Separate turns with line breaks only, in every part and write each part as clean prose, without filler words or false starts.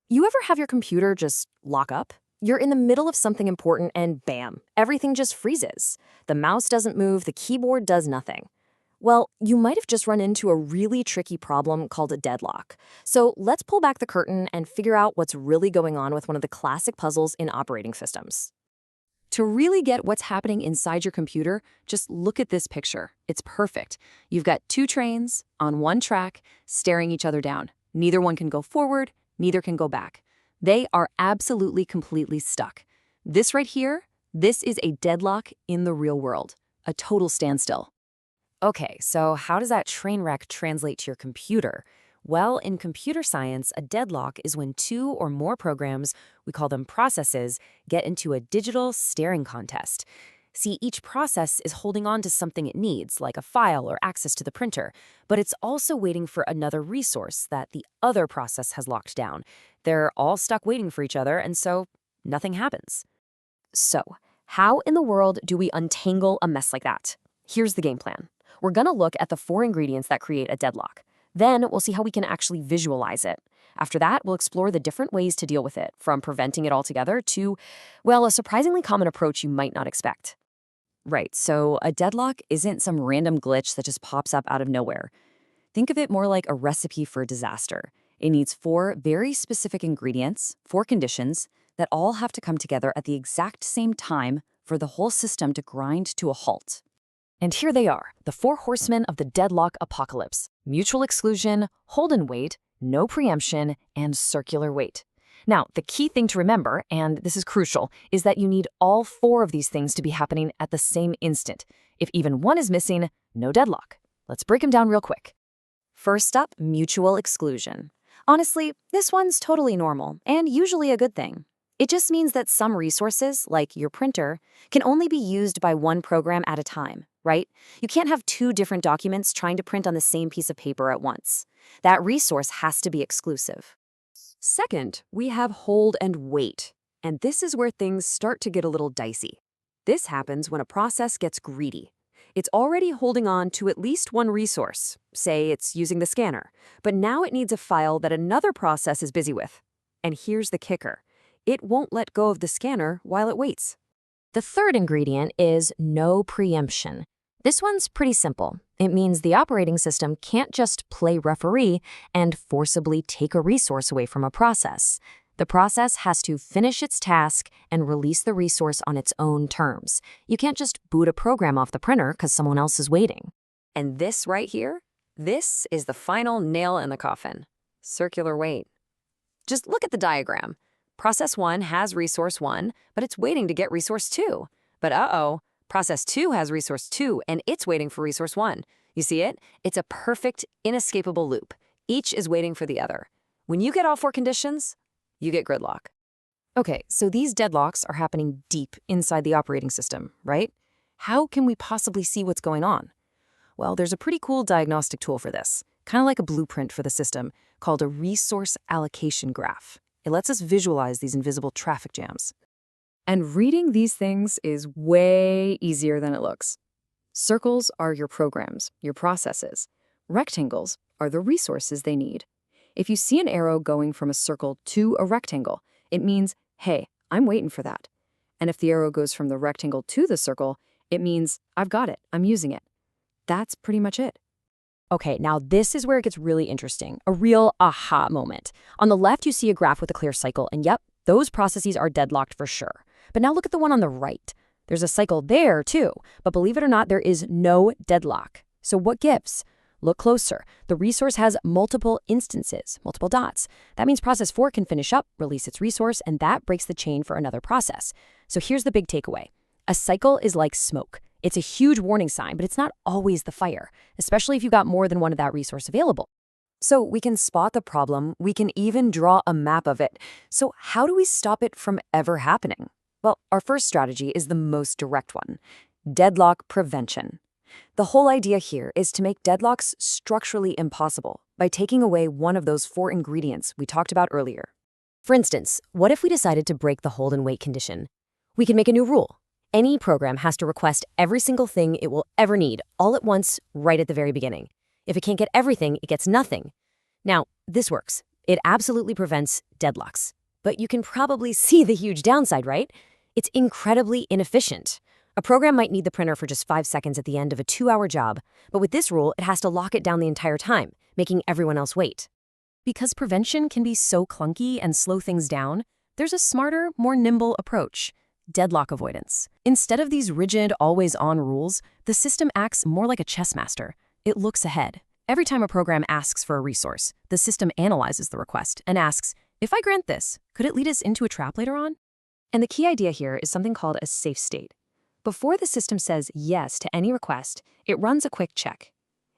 You ever have your computer just lock up? You're in the middle of something important and bam, everything just freezes. The mouse doesn't move, the keyboard does nothing. Well, you might have just run into a really tricky problem called a deadlock. So let's pull back the curtain and figure out what's really going on with one of the classic puzzles in operating systems. To really get what's happening inside your computer, just look at this picture. It's perfect. You've got two trains on one track staring each other down. Neither one can go forward, neither can go back. They are absolutely completely stuck. This right here, this is a deadlock in the real world, a total standstill. Okay, so how does that train wreck translate to your computer? Well, in computer science, a deadlock is when two or more programs, we call them processes, get into a digital staring contest. See, each process is holding on to something it needs, like a file or access to the printer, but it's also waiting for another resource that the other process has locked down. They're all stuck waiting for each other, and so nothing happens. So, how in the world do we untangle a mess like that? Here's the game plan. We're going to look at the four ingredients that create a deadlock. Then we'll see how we can actually visualize it. After that, we'll explore the different ways to deal with it, from preventing it altogether to, well, a surprisingly common approach you might not expect. Right, so a deadlock isn't some random glitch that just pops up out of nowhere. Think of it more like a recipe for a disaster. It needs four very specific ingredients, four conditions, that all have to come together at the exact same time for the whole system to grind to a halt. And here they are, the four horsemen of the deadlock apocalypse: mutual exclusion, hold and wait, no preemption, and circular wait. Now, the key thing to remember, and this is crucial, is that you need all four of these things to be happening at the same instant. If even one is missing, no deadlock. Let's break them down real quick. First up, mutual exclusion. Honestly, this one's totally normal and usually a good thing. It just means that some resources, like your printer, can only be used by one program at a time, right? You can't have two different documents trying to print on the same piece of paper at once. That resource has to be exclusive. Second, we have hold and wait. And this is where things start to get a little dicey. This happens when a process gets greedy. It's already holding on to at least one resource. Say it's using the scanner, but now it needs a file that another process is busy with. And here's the kicker. It won't let go of the scanner while it waits. The third ingredient is no preemption. This one's pretty simple. It means the operating system can't just play referee and forcibly take a resource away from a process. The process has to finish its task and release the resource on its own terms. You can't just boot a program off the printer because someone else is waiting. And this right here, this is the final nail in the coffin. Circular wait. Just look at the diagram. Process 1 has resource 1, but it's waiting to get resource 2. But Process 2 has resource 2, and it's waiting for resource 1. You see it? It's a perfect, inescapable loop. Each is waiting for the other. When you get all four conditions, you get gridlock. Okay, so these deadlocks are happening deep inside the operating system, right? How can we possibly see what's going on? Well, there's a pretty cool diagnostic tool for this, kind of like a blueprint for the system, called a resource-allocation graph. It lets us visualize these invisible traffic jams. And reading these things is way easier than it looks. Circles are your programs, your processes. Rectangles are the resources they need. If you see an arrow going from a circle to a rectangle, it means, hey, I'm waiting for that. And if the arrow goes from the rectangle to the circle, it means, I've got it, I'm using it. That's pretty much it. Okay, now this is where it gets really interesting, a real aha moment. On the left, you see a graph with a clear cycle, and yep, those processes are deadlocked for sure. But now look at the one on the right. There's a cycle there too, but believe it or not, there is no deadlock. So what gives? Look closer. The resource has multiple instances, multiple dots. That means process 4 can finish up, release its resource, and that breaks the chain for another process. So here's the big takeaway. A cycle is like smoke. It's a huge warning sign, but it's not always the fire, especially if you've got more than one of that resource available. So we can spot the problem, we can even draw a map of it. So how do we stop it from ever happening? Well, our first strategy is the most direct one: deadlock prevention. The whole idea here is to make deadlocks structurally impossible by taking away one of those four ingredients we talked about earlier. For instance, what if we decided to break the hold and wait condition? We can make a new rule. Any program has to request every single thing it will ever need all at once right at the very beginning. If it can't get everything, it gets nothing. Now, this works. It absolutely prevents deadlocks. But you can probably see the huge downside, right? It's incredibly inefficient. A program might need the printer for just 5 seconds at the end of a 2-hour job, but with this rule, it has to lock it down the entire time, making everyone else wait. Because prevention can be so clunky and slow things down, there's a smarter, more nimble approach: deadlock avoidance. Instead of these rigid, always-on rules, the system acts more like a chess master. It looks ahead. Every time a program asks for a resource, the system analyzes the request and asks, if I grant this, could it lead us into a trap later on? And the key idea here is something called a safe state. Before the system says yes to any request, it runs a quick check.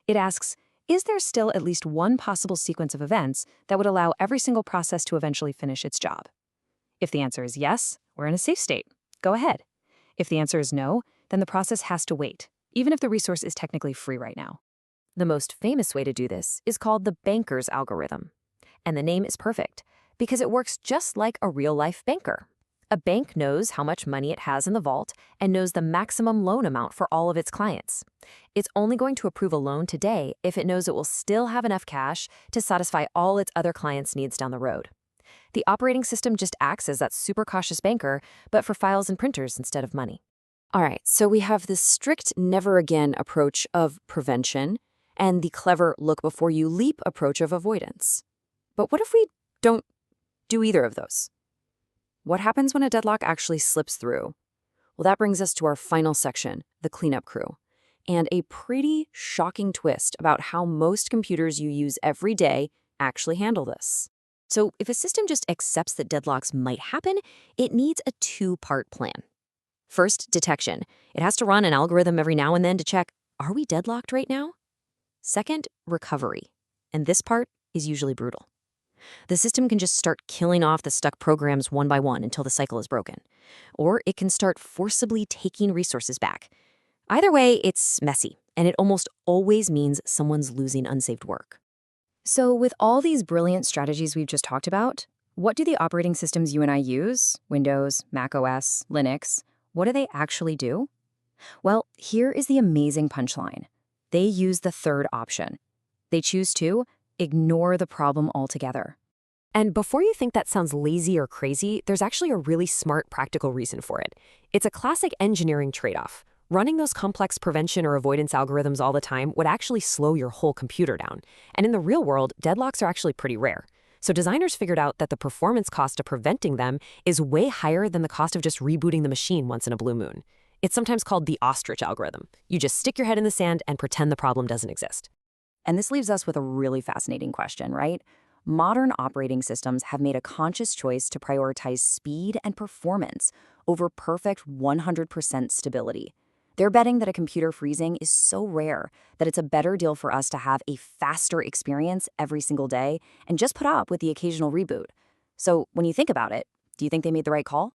It asks, is there still at least one possible sequence of events that would allow every single process to eventually finish its job? If the answer is yes, we're in a safe state. Go ahead. If the answer is no, then the process has to wait, even if the resource is technically free right now. The most famous way to do this is called the banker's algorithm. And the name is perfect because it works just like a real-life banker. A bank knows how much money it has in the vault and knows the maximum loan amount for all of its clients. It's only going to approve a loan today if it knows it will still have enough cash to satisfy all its other clients' needs down the road. The operating system just acts as that super cautious banker, but for files and printers instead of money. All right, so we have this strict never-again approach of prevention and the clever look-before-you-leap approach of avoidance. But what if we don't do either of those? What happens when a deadlock actually slips through? Well, that brings us to our final section, the cleanup crew, and a pretty shocking twist about how most computers you use every day actually handle this. So if a system just accepts that deadlocks might happen, it needs a 2-part plan. First, detection. It has to run an algorithm every now and then to check, are we deadlocked right now? Second, recovery. And this part is usually brutal. The system can just start killing off the stuck programs one by one until the cycle is broken. Or it can start forcibly taking resources back. Either way, it's messy, and it almost always means someone's losing unsaved work. So with all these brilliant strategies we've just talked about, what do the operating systems you and I use, Windows, Mac OS, Linux, what do they actually do? Well, here is the amazing punchline. They use the third option. They choose to ignore the problem altogether. And before you think that sounds lazy or crazy, there's actually a really smart, practical reason for it. It's a classic engineering trade-off. Running those complex prevention or avoidance algorithms all the time would actually slow your whole computer down. And in the real world, deadlocks are actually pretty rare. So designers figured out that the performance cost of preventing them is way higher than the cost of just rebooting the machine once in a blue moon. It's sometimes called the ostrich algorithm. You just stick your head in the sand and pretend the problem doesn't exist. And this leaves us with a really fascinating question, right? Modern operating systems have made a conscious choice to prioritize speed and performance over perfect 100% stability. They're betting that a computer freezing is so rare that it's a better deal for us to have a faster experience every single day and just put up with the occasional reboot. So when you think about it, do you think they made the right call?